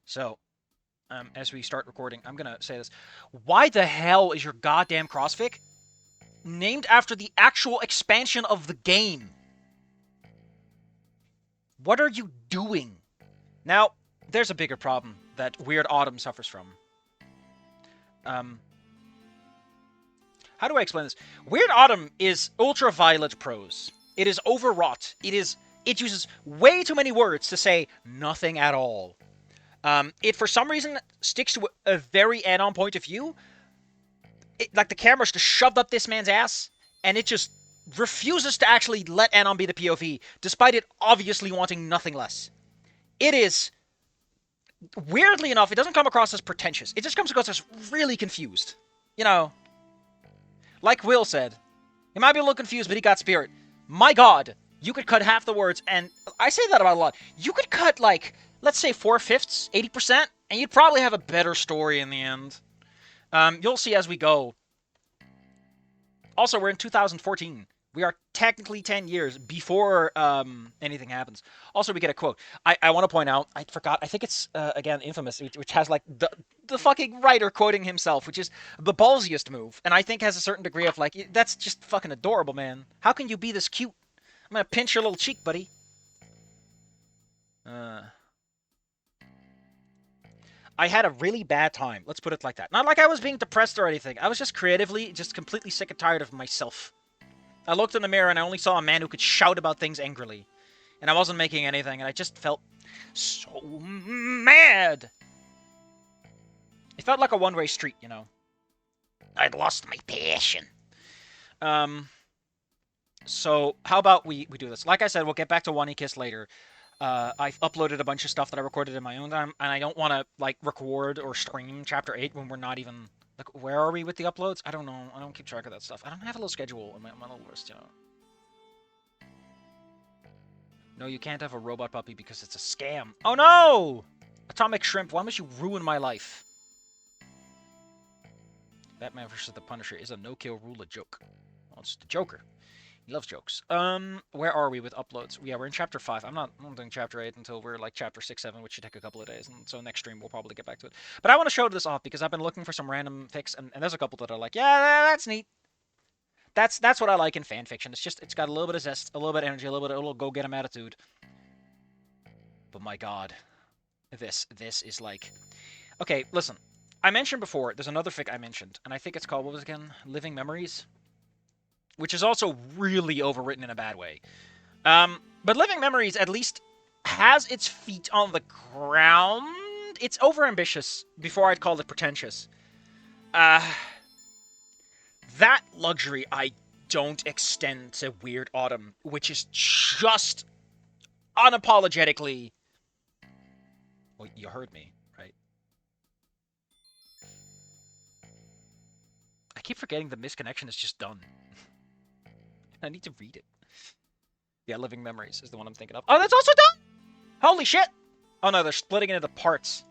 So, as we start recording, I'm gonna say this. Why the hell is your goddamn CrossFit named after the actual expansion of the game? What are you doing? Now, there's a bigger problem that Weird Autumn suffers from. Um, how do I explain this? Weird Autumn is ultraviolet prose. It is overwrought. It uses way too many words to say nothing at all. It for some reason sticks to a very Anon point of view. Like the camera's just shoved up this man's ass, and it just refuses to actually let Anon be the POV, despite it obviously wanting nothing less. It is, weirdly enough, it doesn't come across as pretentious. It just comes across as really confused. You know, like Will said, he might be a little confused, but he got spirit. My god, you could cut half the words, and I say that about a lot. You could cut, like, let's say 4/5, 80%, and you'd probably have a better story in the end. You'll see as we go. Also, we're in 2014. We are technically 10 years before anything happens. Also, we get a quote. I want to point out, I forgot, I think it's, again, Infamous, which has, like, the fucking writer quoting himself, which is the ballsiest move, and I think has a certain degree of, like, that's just fucking adorable, man. How can you be this cute? I'm gonna pinch your little cheek, buddy. I had a really bad time. Let's put it like that. Not like I was being depressed or anything. I was just creatively just completely sick and tired of myself. I looked in the mirror and I only saw a man who could shout about things angrily. And I wasn't making anything, and I just felt so mad. It felt like a one-way street, you know. I'd lost my passion. So how about we do this? Like I said, we'll get back to One Kiss later. I've uploaded a bunch of stuff that I recorded in my own time, and I don't want to, like, record or stream Chapter 8 when we're not even... Like, where are we with the uploads? I don't know. I don't keep track of that stuff. I don't have a little schedule on my little list, you know. No, you can't have a robot puppy because it's a scam. Oh, no! Atomic Shrimp, why must you ruin my life? Batman vs. the Punisher is a no-kill rule a joke. Well, it's the Joker. He loves jokes. Where are we with uploads? Yeah, we're in Chapter 5. I'm not doing Chapter 8 until we're, like, Chapter 6, 7, which should take a couple of days. And so next stream, we'll probably get back to it. But I want to show this off because I've been looking for some random fics, and there's a couple that are like, yeah, that's neat. That's what I like in fan fiction. It's got a little bit of zest, a little bit of energy, a little go-get-em attitude. But my god. This is like... Okay, listen. I mentioned before, there's another fic I mentioned, and I think it's called, what was it again? Living Memories? Which is also really overwritten in a bad way. But Living Memories at least has its feet on the ground. It's overambitious before I'd call it pretentious. That luxury I don't extend to Weird Autumn, which is just unapologetically... Well, you heard me, right? I keep forgetting the misconnection is just done. I need to read it. Yeah, Living Memories is the one I'm thinking of. Oh, that's also done! Holy shit! Oh no, they're splitting it into parts.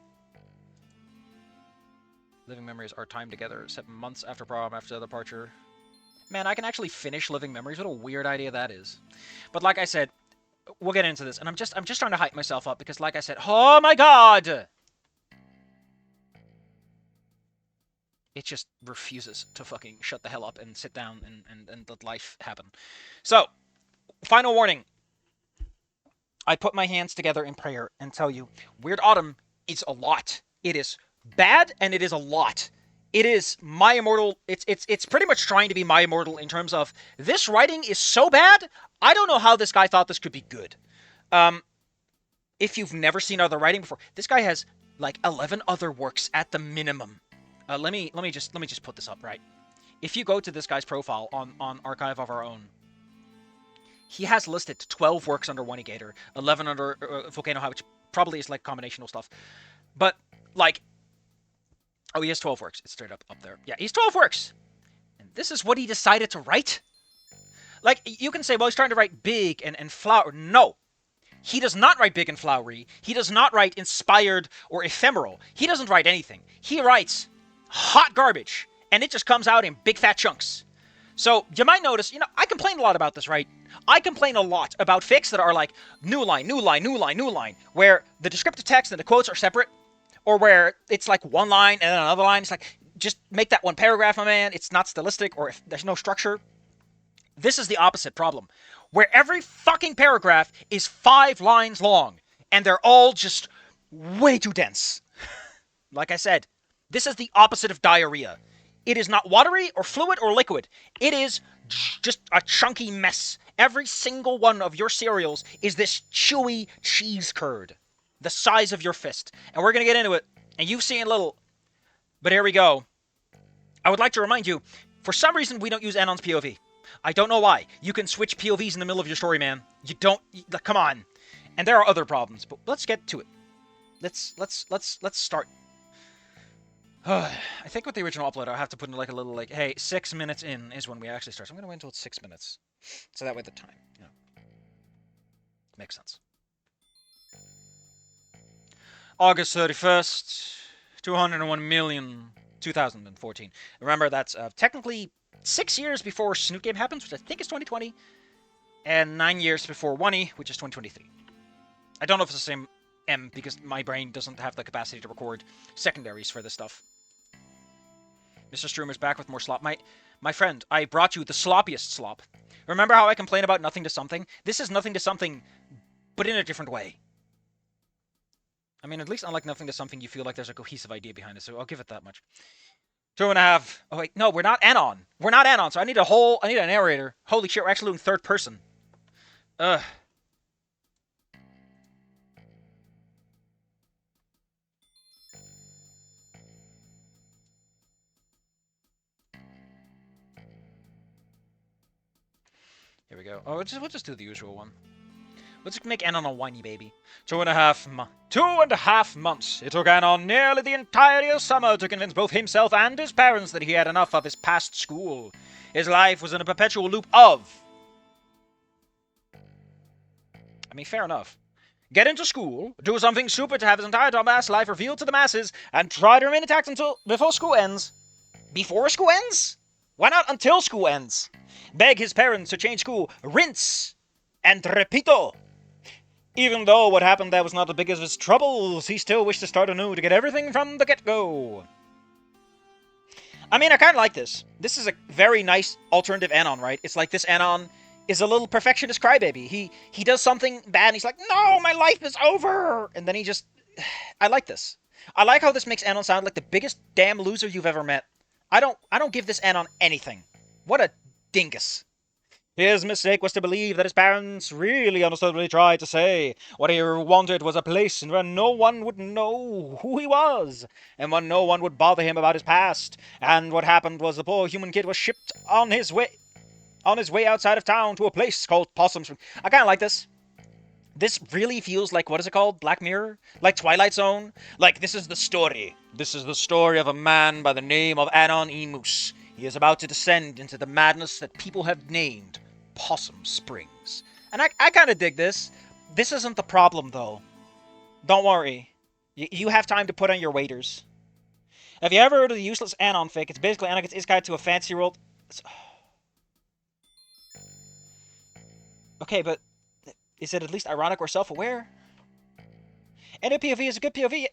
Living Memories, our time together, 7 months after prom, after the departure. Man, I can actually finish Living Memories. What a weird idea that is. But like I said, we'll get into this, and I'm just trying to hype myself up because, like I said, oh my god! It just refuses to fucking shut the hell up and sit down and let life happen. So, final warning. I put my hands together in prayer and tell you, Weird Autumn is a lot. It is bad, and it is a lot. It is My Immortal... It's pretty much trying to be My Immortal in terms of, this writing is so bad, I don't know how this guy thought this could be good. If you've never seen other writing before, this guy has, like, 11 other works at the minimum. Let me just put this up, right? If you go to this guy's profile on Archive of Our Own, he has listed 12 works under One Gator, 11 under Volcano High, which probably is like combinational stuff. But, like, oh, he has 12 works. It's straight up there. Yeah, he's 12 works. And this is what he decided to write? Like, you can say, well, he's trying to write big and flower. No. He does not write big and flowery. He does not write inspired or ephemeral. He doesn't write anything. He writes hot garbage, and it just comes out in big fat chunks. So, you might notice, you know, I complain a lot about this, right? I complain a lot about fics that are like, new line, new line, new line, new line, where the descriptive text and the quotes are separate. or where it's like one line and then another line. It's like, just make that one paragraph, my man. It's not stylistic, or if there's no structure. This is the opposite problem, where every fucking paragraph is 5 lines long, and they're all just way too dense. Like I said, this is the opposite of diarrhea. It is not watery or fluid or liquid. It is just a chunky mess. Every single one of your cereals is this chewy cheese curd, the size of your fist. And we're going to get into it. And you've seen little. But here we go. I would like to remind you, for some reason we don't use Anon's POV. I don't know why. You can switch POVs in the middle of your story, man. You don't. Come on. And there are other problems, but let's get to it. Let's start. I think with the original upload, I'll have to put in like a little like, hey, 6 minutes in is when we actually start. So I'm gonna wait until it's 6 minutes, so that way the time, makes sense. August 31st, 201,000,2014. Remember, that's technically 6 years before Snoot game happens, which I think is 2020, and 9 years before 1E, which is 2023. I don't know if it's the same M, because my brain doesn't have the capacity to record secondaries for this stuff. Mr. Stroomer's back with more slop. My friend, I brought you the sloppiest slop. Remember how I complain about nothing to something? This is nothing to something, but in a different way. I mean, at least unlike nothing to something, you feel like there's a cohesive idea behind it, so I'll give it that much. 2.5. Oh, wait, no, we're not Anon. We're not Anon, so I need a narrator. Holy shit, we're actually doing third person. Ugh. Here we go. Oh, we'll just do the usual one. Let's make Anon a whiny baby. 2.5 months. It took Anon nearly the entire summer to convince both himself and his parents that he had enough of his past school. His life was in a perpetual loop of... I mean, fair enough. Get into school, do something stupid to have his entire dumbass life revealed to the masses, and try to remain intact until before school ends. Before school ends? Why not until school ends? Beg his parents to change school. Rinse and repito. Even though what happened there was not the biggest of his troubles, he still wished to start anew to get everything from the get-go. I mean, I kind of like this. This is a very nice alternative Anon, right? It's like this Anon is a little perfectionist crybaby. He does something bad and he's like, no, my life is over! And then he just... I like this. I like how this makes Anon sound like the biggest damn loser you've ever met. I don't give this Anon anything. What a dingus. His mistake was to believe that his parents really understood what he tried to say. What he wanted was a place where no one would know who he was, and where no one would bother him about his past. And what happened was the poor human kid was shipped on his way outside of town to a place called Possum Spring. I kind of like this. This really feels like, what is it called? Black Mirror? Like Twilight Zone? Like, this is the story. This is the story of a man by the name of Anon E. Moose. He is about to descend into the madness that people have named Possum Springs. And I kind of dig this. This isn't the problem, though. Don't worry. You have time to put on your waders. Have you ever heard of the useless Anon fic? It's basically Anon gets his guide to a fancy world. Okay, but is it at least ironic or self-aware? Any POV is a good POV.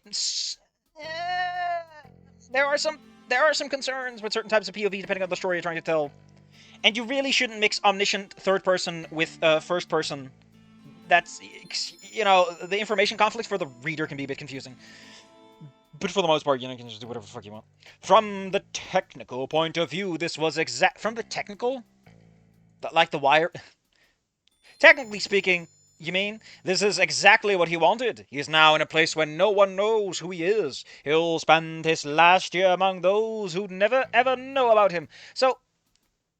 There are some concerns with certain types of POV depending on the story you're trying to tell. And you really shouldn't mix omniscient third person with first person. That's, the information conflicts for the reader can be a bit confusing. But for the most part, you can just do whatever the fuck you want. From the technical point of view, this was from the technical? Like The Wire? Technically speaking, you mean? This is exactly what he wanted. He is now in a place where no one knows who he is. He'll spend his last year among those who'd never ever know about him. So,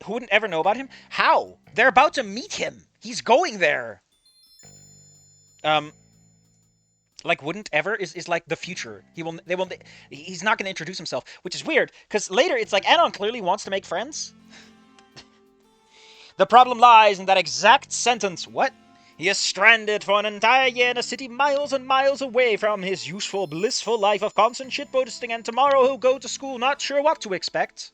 who wouldn't ever know about him? How? They're about to meet him. He's going there. Like wouldn't ever is like the future. He's not going to introduce himself, which is weird, because later it's like Anon clearly wants to make friends. The problem lies in that exact sentence. What? He is stranded for an entire year in a city miles and miles away from his useful, blissful life of constant shitposting, and tomorrow he'll go to school not sure what to expect.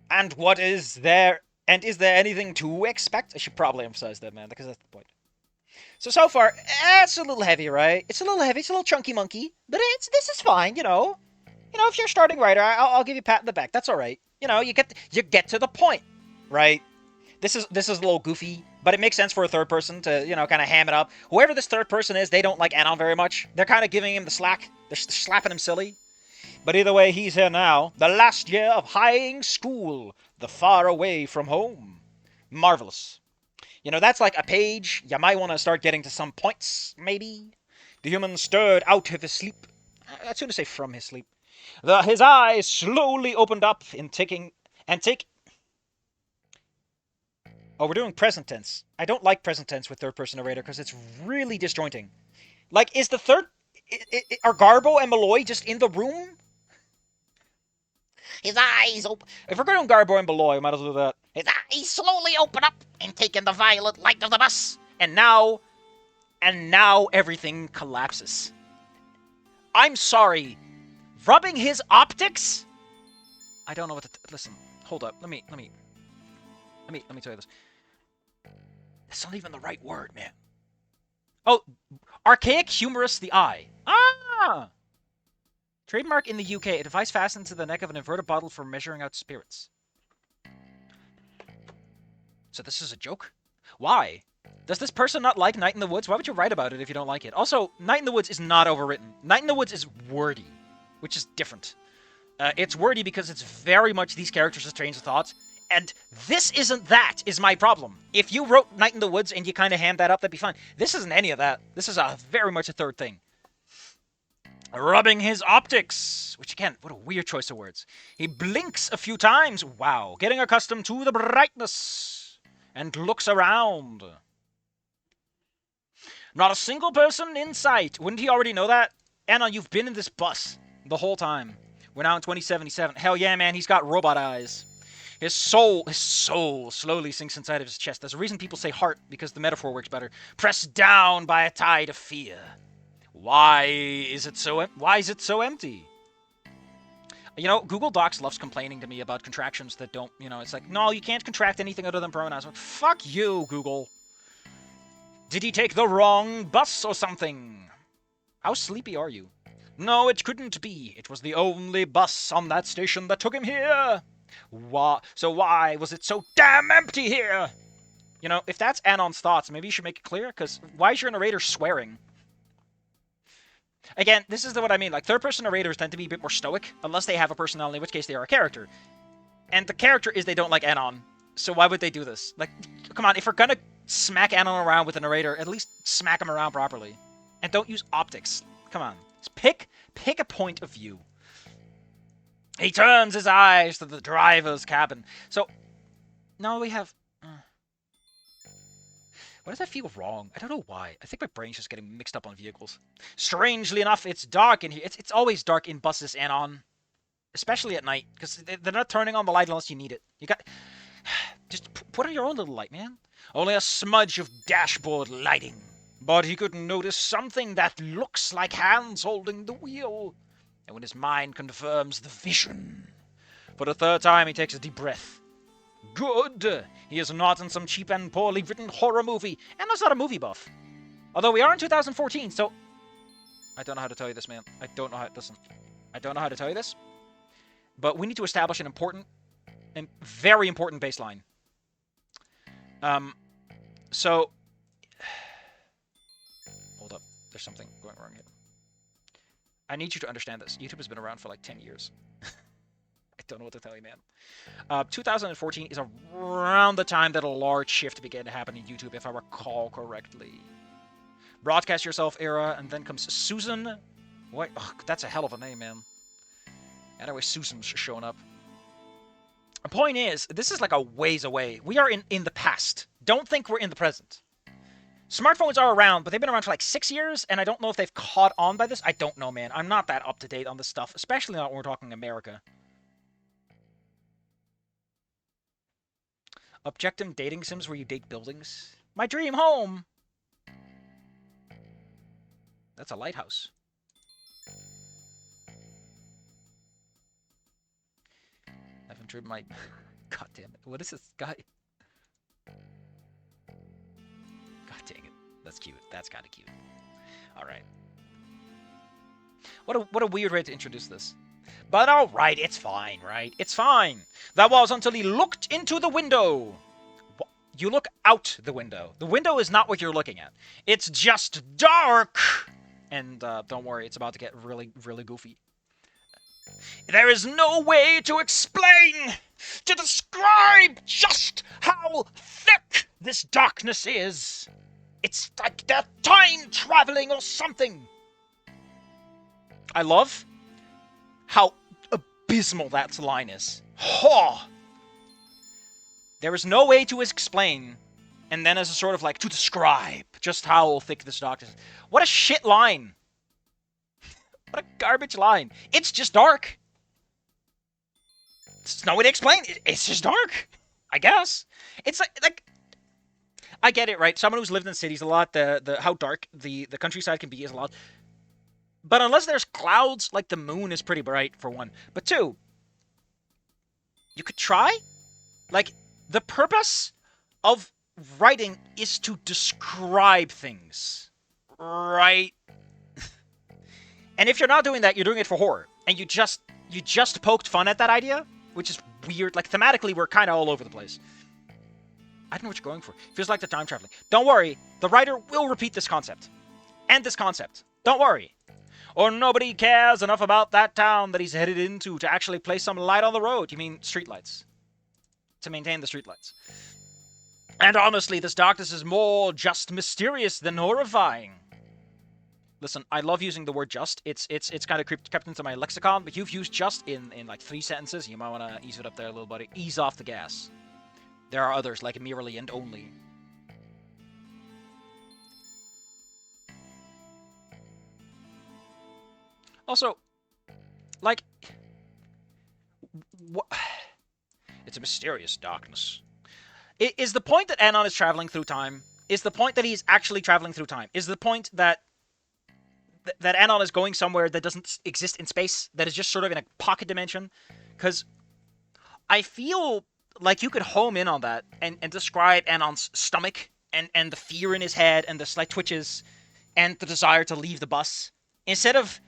And what is there? And is there anything to expect? I should probably emphasize that, man, because that's the point. So far, it's a little heavy, right? It's a little heavy. It's a little chunky monkey, but this is fine. If you're a starting writer, I'll give you a pat in the back. That's all right. You get to the point, right? This is a little goofy, but it makes sense for a third person to kind of ham it up. Whoever this third person is, they don't like Anon very much. They're kind of giving him the slack. They're slapping him silly. But either way, he's here now. The last year of high school, the far away from home. Marvelous. That's like a page. You might want to start getting to some points, maybe. The human stirred out of his sleep. I'd sooner say from his sleep. His eyes slowly opened up in taking and take. Oh, we're doing present tense. I don't like present tense with third person narrator because it's really disjointing. Like, is the third. Are Garbo and Malloy just in the room? His eyes open. If we're going Garbo and Malloy, we might as well do that. His eyes slowly open up and take in the violet light of the bus. And now everything collapses. I'm sorry. Rubbing his optics? I don't know what to listen. Hold up. Let me tell you this. That's not even the right word, man. Oh, archaic humorous the eye. Ah! Trademark in the UK, a device fastened to the neck of an inverted bottle for measuring out spirits. So this is a joke? Why? Does this person not like Night in the Woods? Why would you write about it if you don't like it? Also, Night in the Woods is not overwritten. Night in the Woods is wordy, which is different. It's wordy because it's very much these characters' trains of thoughts, and this isn't that, is my problem. If you wrote Night in the Woods and you kind of hand that up, that'd be fine. This isn't any of that. This is very much a third thing. Rubbing his optics, which again, what a weird choice of words. He blinks a few times, wow, getting accustomed to the brightness, and looks around. Not a single person in sight. Wouldn't he already know that? Anna, you've been in this bus the whole time. We're now in 2077. Hell yeah, man, he's got robot eyes. His soul slowly sinks inside of his chest. There's a reason people say heart, because the metaphor works better. Pressed down by a tide of fear. Why is it so empty? Google Docs loves complaining to me about contractions that don't, it's like, no, you can't contract anything other than pronouns. Like, fuck you, Google. Did he take the wrong bus or something? How sleepy are you? No, it couldn't be. It was the only bus on that station that took him here. Why was it so damn empty here? If that's Anon's thoughts, maybe you should make it clear, because why is your narrator swearing? Again, this is what I mean. Like, third-person narrators tend to be a bit more stoic, unless they have a personality, in which case they are a character. And the character is they don't like Anon. So why would they do this? Like, come on, if we're gonna smack Anon around with a narrator, at least smack him around properly. And don't use optics. Come on. Just pick a point of view. He turns his eyes to the driver's cabin. So, now we have... Why does that feel wrong? I don't know why. I think my brain's just getting mixed up on vehicles. Strangely enough, it's dark in here. It's always dark in buses and on. Especially at night, because they're not turning on the light unless you need it. You got... Just put on your own little light, man. Only a smudge of dashboard lighting. But he could notice something that looks like hands holding the wheel. And when his mind confirms the vision, for the third time he takes a deep breath. Good! He is not in some cheap and poorly written horror movie, and that's not a movie buff. Although we are in 2014, so... I don't know how to tell you this, man. I don't know how to tell you this. But we need to establish an important, and very important baseline. So... Hold up. There's something going wrong here. I need you to understand this. YouTube has been around for like 10 years. I don't know what to tell you, man. 2014 is around the time that a large shift began to happen in YouTube, if I recall correctly. Broadcast Yourself era, and then comes Susan. What? Ugh, that's a hell of a name, man. Anyway, Susan's showing up. The point is, this is like a ways away. We are in the past. Don't think we're in the present. Smartphones are around, but they've been around for like 6 years, and I don't know if they've caught on by this. I don't know, man. I'm not that up-to-date on this stuff, especially not when we're talking America. Objective dating sims where you date buildings. My dream home! That's a lighthouse. I've enjoyed my... God damn it. What is this guy? God dang it. That's cute. That's kind of cute. All right. What a weird way to introduce this. But all right, it's fine, right? It's fine. That was until he looked into the window. You look out the window. The window is not what you're looking at. It's just dark. And don't worry, it's about to get really, really goofy. There is no way to explain, to describe just how thick this darkness is. It's like they're time traveling or something. I love how abysmal that line is. Oh! There is no way to explain, and then as a sort of like, to describe just how thick this darkness is. What a shit line. What a garbage line. It's just dark. There's no way to explain it. It's just dark. I guess. It's like I get it, right? Someone who's lived in cities a lot, the how dark the countryside can be is a lot. But unless there's clouds, like the moon is pretty bright, for one. But two, you could try. Like, the purpose of writing is to describe things. Right? And if you're not doing that, you're doing it for horror. And you just poked fun at that idea, which is weird. Like, thematically, we're kind of all over the place. I don't know what you're going for. Feels like the time traveling. Don't worry. The writer will repeat this concept. And this concept. Don't worry. Or nobody cares enough about that town that he's headed into to actually place some light on the road. You mean streetlights. To maintain the streetlights. And honestly, this darkness is more just mysterious than horrifying. Listen, I love using the word just. It's kind of crept into my lexicon, but you've used just in like 3 sentences. You might want to ease it up there a little, buddy. Ease off the gas. There are others, like merely and only. Also, like, what? It's a mysterious darkness. Is the point that Anon is traveling through time? Is the point that he's actually traveling through time? Is the point that Anon is going somewhere that doesn't exist in space? That is just sort of in a pocket dimension? Because I feel like you could home in on that and describe Anon's stomach and the fear in his head and the slight twitches and the desire to leave the bus. Instead of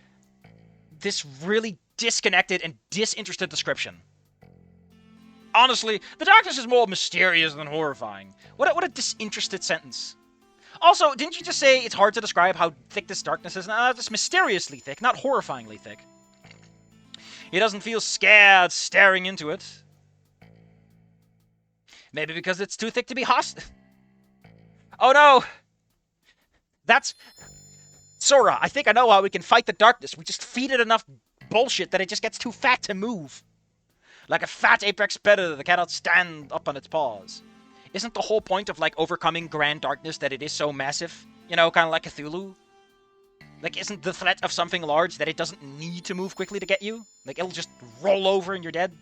this really disconnected and disinterested description. Honestly, the darkness is more mysterious than horrifying. What a disinterested sentence. Also, didn't you just say it's hard to describe how thick this darkness is? It's mysteriously thick, not horrifyingly thick. He doesn't feel scared staring into it. Maybe because it's too thick to be hostile. Oh no! That's... Sora, I think I know how we can fight the darkness. We just feed it enough bullshit that it just gets too fat to move. Like a fat apex predator that cannot stand up on its paws. Isn't the whole point of, like, overcoming grand darkness that it is so massive? You know, kind of like Cthulhu? Like, isn't the threat of something large that it doesn't need to move quickly to get you? Like, it'll just roll over and you're dead?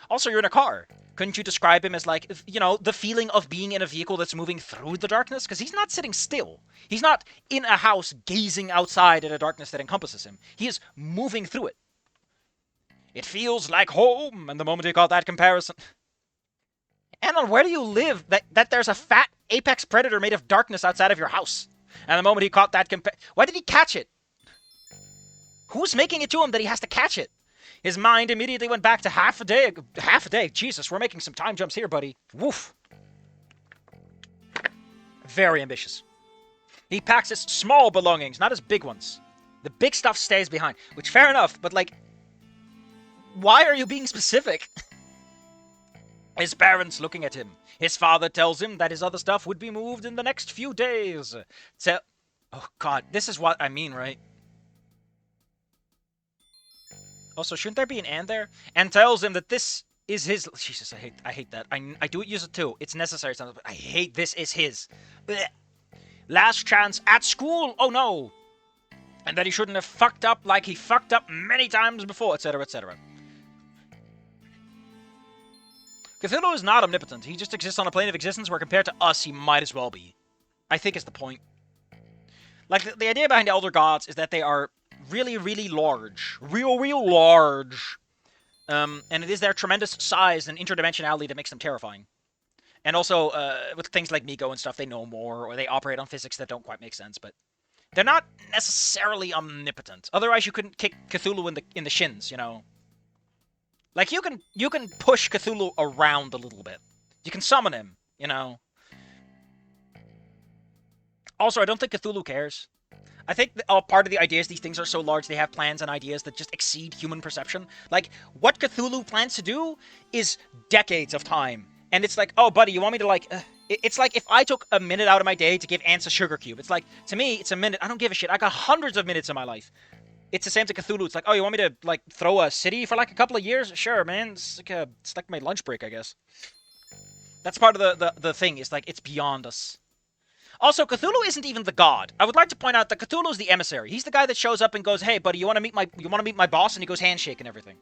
Also, you're in a car. Couldn't you describe him as, like, you know, the feeling of being in a vehicle that's moving through the darkness? Because he's not sitting still. He's not in a house gazing outside at a darkness that encompasses him. He is moving through it. It feels like home, and the moment he got that comparison... Anon, where do you live that there's a fat apex predator made of darkness outside of your house? And the moment he caught that why did he catch it? Who's making it to him that he has to catch it? His mind immediately went back to half a day. Half a day? Jesus, we're making some time jumps here, buddy. Woof. Very ambitious. He packs his small belongings, not his big ones. The big stuff stays behind. Which, fair enough, but, like... Why are you being specific? His parents looking at him. His father tells him that his other stuff would be moved in the next few days. Oh, God, this is what I mean, right? Also, shouldn't there be an and there? And tells him that this is his... Jesus, I hate that. I do use it too. It's necessary sometimes, but I hate this is his. Blech. Last chance at school. Oh, no. And that he shouldn't have fucked up like he fucked up many times before, etc., etc. Cthulhu is not omnipotent. He just exists on a plane of existence where compared to us, he might as well be. I think is the point. Like, the idea behind Elder Gods is that they are really, really large. Real large. And it is their tremendous size and interdimensionality that makes them terrifying. And also, with things like Miko and stuff, they know more, or they operate on physics that don't quite make sense, but they're not necessarily omnipotent. Otherwise, you couldn't kick Cthulhu in the shins, you know? Like, you can push Cthulhu around a little bit. You can summon him, you know? Also, I don't think Cthulhu cares. I think part of the idea is these things are so large, they have plans and ideas that just exceed human perception. Like, what Cthulhu plans to do is decades of time. And it's like, oh, buddy, you want me to, like... It's like if I took a minute out of my day to give ants a sugar cube. It's like, to me, it's a minute. I don't give a shit. I got hundreds of minutes in my life. It's the same to Cthulhu. It's like, oh, you want me to, like, throw a city for, like, a couple of years? Sure, man. It's like my lunch break, I guess. That's part of the thing. It's like, it's beyond us. Also, Cthulhu isn't even the god. I would like to point out that Cthulhu is the emissary. He's the guy that shows up and goes, "Hey, buddy, you want to meet my boss?" And he goes handshake and everything.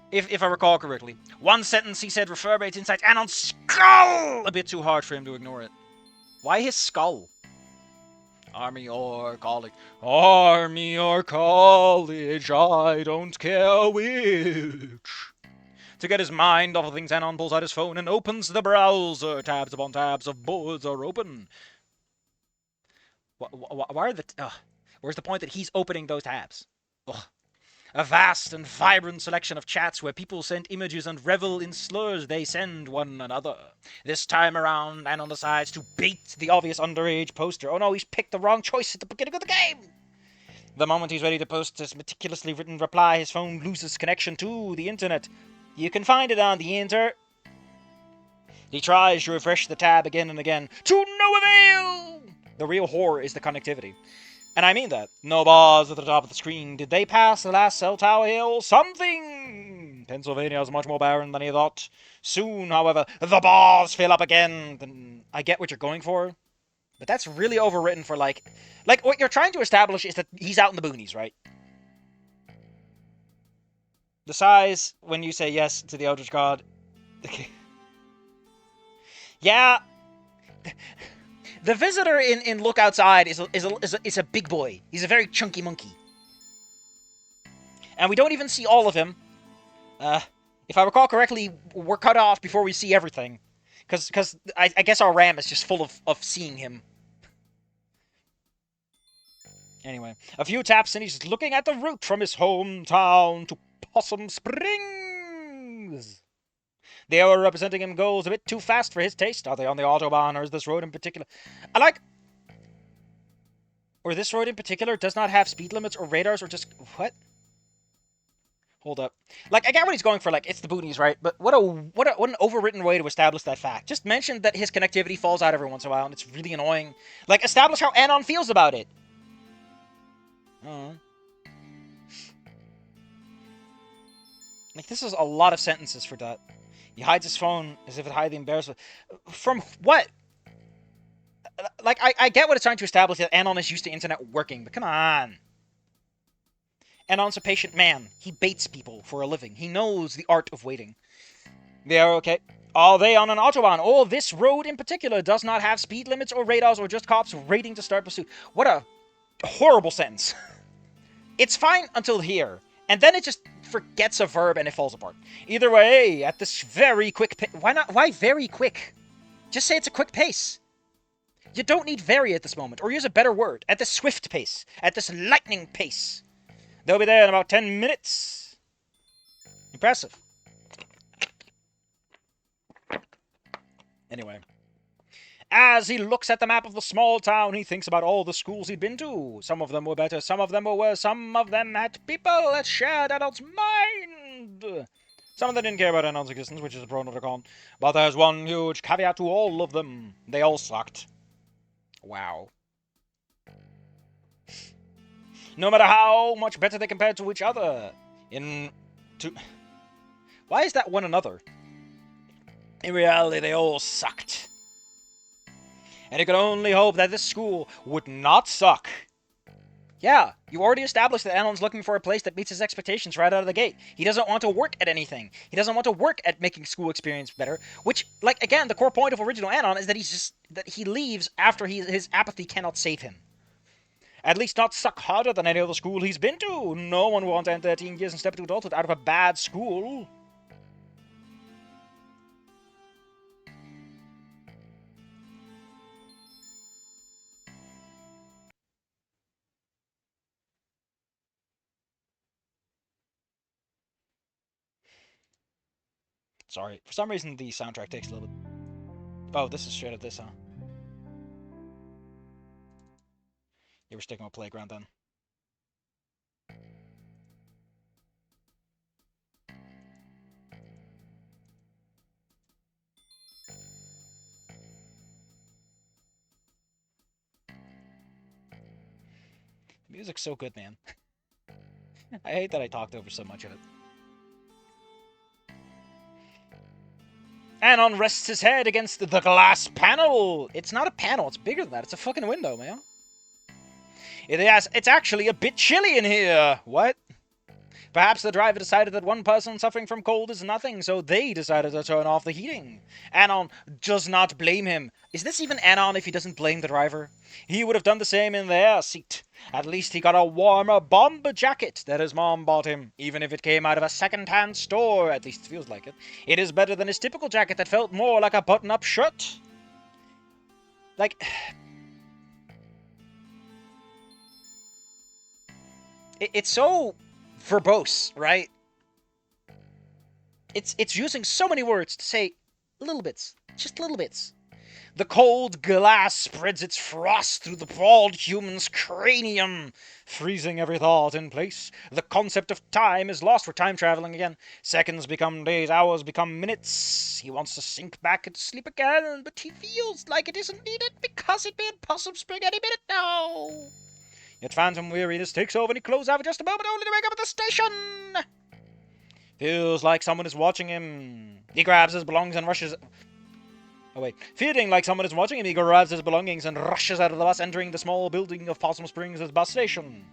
If I recall correctly, one sentence he said reverberates inside Anon's skull. A bit too hard for him to ignore it. Why his skull? Army or college? Army or college? I don't care which. To get his mind off of things, Anon pulls out his phone and opens the browser. Tabs upon tabs of boards are open. Why are the... where's the point that he's opening those tabs? Ugh. A vast and vibrant selection of chats where people send images and revel in slurs they send one another. This time around, Anon decides to bait the obvious underage poster. Oh no, he's picked the wrong choice at the beginning of the game! The moment he's ready to post his meticulously written reply, his phone loses connection to the internet. You can find it on the inter... He tries to refresh the tab again and again, to no avail! The real horror is the connectivity. And I mean that. No bars at the top of the screen. Did they pass the last cell tower hill? Something! Pennsylvania is much more barren than he thought. Soon, however, the bars fill up again. Then I get what you're going for, but that's really overwritten for, like, what you're trying to establish is that he's out in the boonies, right? The size, when you say yes to the Eldritch God... Yeah... The visitor in Look Outside is a big boy. He's a very chunky monkey. And we don't even see all of him. If I recall correctly, we're cut off before we see everything. Because I guess our RAM is just full of seeing him. Anyway, a few taps and he's looking at the route from his hometown to Possum Springs. The hour representing him goes a bit too fast for his taste. Are they on the Autobahn, or is this road in particular... Or this road in particular does not have speed limits or radars, or just... What? Hold up. Like, I get what he's going for, like, it's the boonies, right? But what an overwritten way to establish that fact. Just mention that his connectivity falls out every once in a while, and it's really annoying. Like, establish how Anon feels about it. Like, this is a lot of sentences for that. He hides his phone as if it hide the embarrassment. From what? Like, I get what it's trying to establish, that Anon is used to internet working, but come on. Anon's a patient man. He baits people for a living. He knows the art of waiting. They are okay. Are they on an Autobahn? Oh, this road in particular does not have speed limits or radars or just cops waiting to start pursuit. What a horrible sentence. It's fine until here. And then it just forgets a verb and it falls apart. Either way, at this very quick pace... Why very quick? Just say it's a quick pace. You don't need very at this moment, or use a better word. At this swift pace. At this lightning pace. They'll be there in about 10 minutes. Impressive. Anyway. As he looks at the map of the small town, he thinks about all the schools he'd been to. Some of them were better, some of them were worse, some of them had people that shared Anon's mind. Some of them didn't care about Anon's existence, which is a pro not a con. But there's one huge caveat to all of them. They all sucked. Wow. No matter how much better they compared to each other. Why is that one another? In reality, they all sucked. And he could only hope that this school would not suck. Yeah, you already established that Anon's looking for a place that meets his expectations right out of the gate. He doesn't want to work at anything. He doesn't want to work at making school experience better. Which, like, again, the core point of original Anon is that he leaves after his apathy cannot save him. At least not suck harder than any other school he's been to. No one wants to enter 13 years and step into adulthood out of a bad school. Sorry. For some reason, the soundtrack takes a little bit... Oh, this is straight up this, huh? You were sticking with Playground then. The music's so good, man. I hate that I talked over so much of it. Anon rests his head against the glass panel. It's not a panel. It's bigger than that. It's a fucking window, man. It's actually a bit chilly in here. What? Perhaps the driver decided that one person suffering from cold is nothing, so they decided to turn off the heating. Anon does not blame him. Is this even Anon if he doesn't blame the driver? He would have done the same in their seat. At least he got a warmer bomber jacket that his mom bought him, even if it came out of a second-hand store. At least it feels like it. It is better than his typical jacket that felt more like a button-up shirt. Like... It's so verbose, right? It's using so many words to say little bits. Just little bits. The cold glass spreads its frost through the bald human's cranium, freezing every thought in place. The concept of time is lost. We're time traveling again. Seconds become days, hours become minutes. He wants to sink back and sleep again, but he feels like it isn't needed because it made Possum Spring any minute now. Yet phantom weariness takes over and he closes out for just a moment only to wake up at the station. Feels like someone is watching him. He grabs his belongings and rushes... Oh wait. Feeling like someone is watching him, he grabs his belongings and rushes out of the bus, entering the small building of Possum Springs' bus station.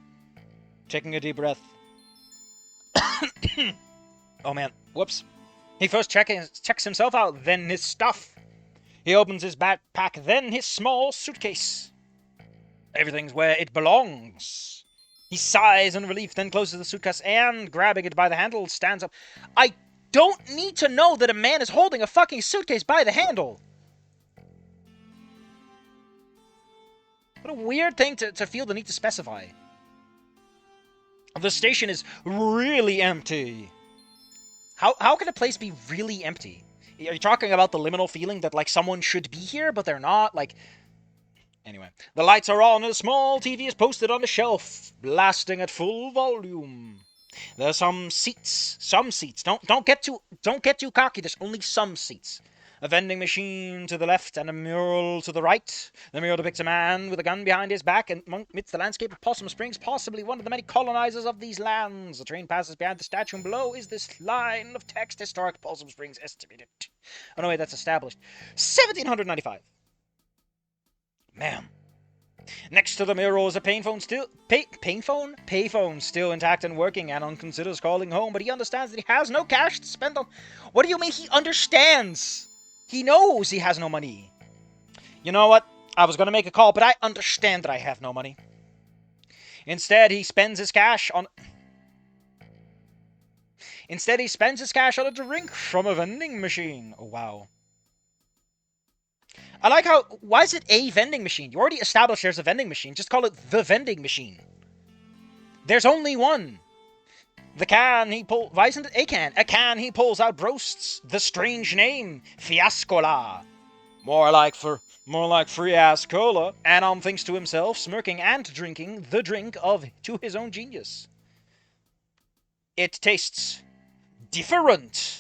Taking a deep breath. Oh man. Whoops. He first checks himself out, then his stuff. He opens his backpack, then his small suitcase. Everything's where it belongs. He sighs in relief, then closes the suitcase and, grabbing it by the handle, stands up. I don't need to know that a man is holding a fucking suitcase by the handle. What a weird thing to feel the need to specify. The station is really empty. How can a place be really empty? Are you talking about the liminal feeling that, like, someone should be here, but they're not? Like... Anyway, the lights are on and a small TV is posted on the shelf, blasting at full volume. There are some seats. Don't get too cocky. There's only some seats. A vending machine to the left and a mural to the right. The mural depicts a man with a gun behind his back and amidst the landscape of Possum Springs, possibly one of the many colonizers of these lands. A train passes behind the statue and below is this line of text: Historic Possum Springs estimated. Oh no, wait, that's established. 1795. Man. Next to the mural is a payphone still intact and working. Anon considers calling home, but he understands that he has no cash to spend on... What do you mean he understands? He knows he has no money. You know what? I was going to make a call, but I understand that I have no money. Instead, he spends his cash on... a drink from a vending machine. Oh, wow. I like how... Why is it a vending machine? You already established there's a vending machine. Just call it the vending machine. There's only one. The can he pulls... Why isn't it a can? A can he pulls out boasts the strange name, Fiascola. More like free-ass cola. Anon thinks to himself, smirking and drinking the drink to his own genius. It tastes different.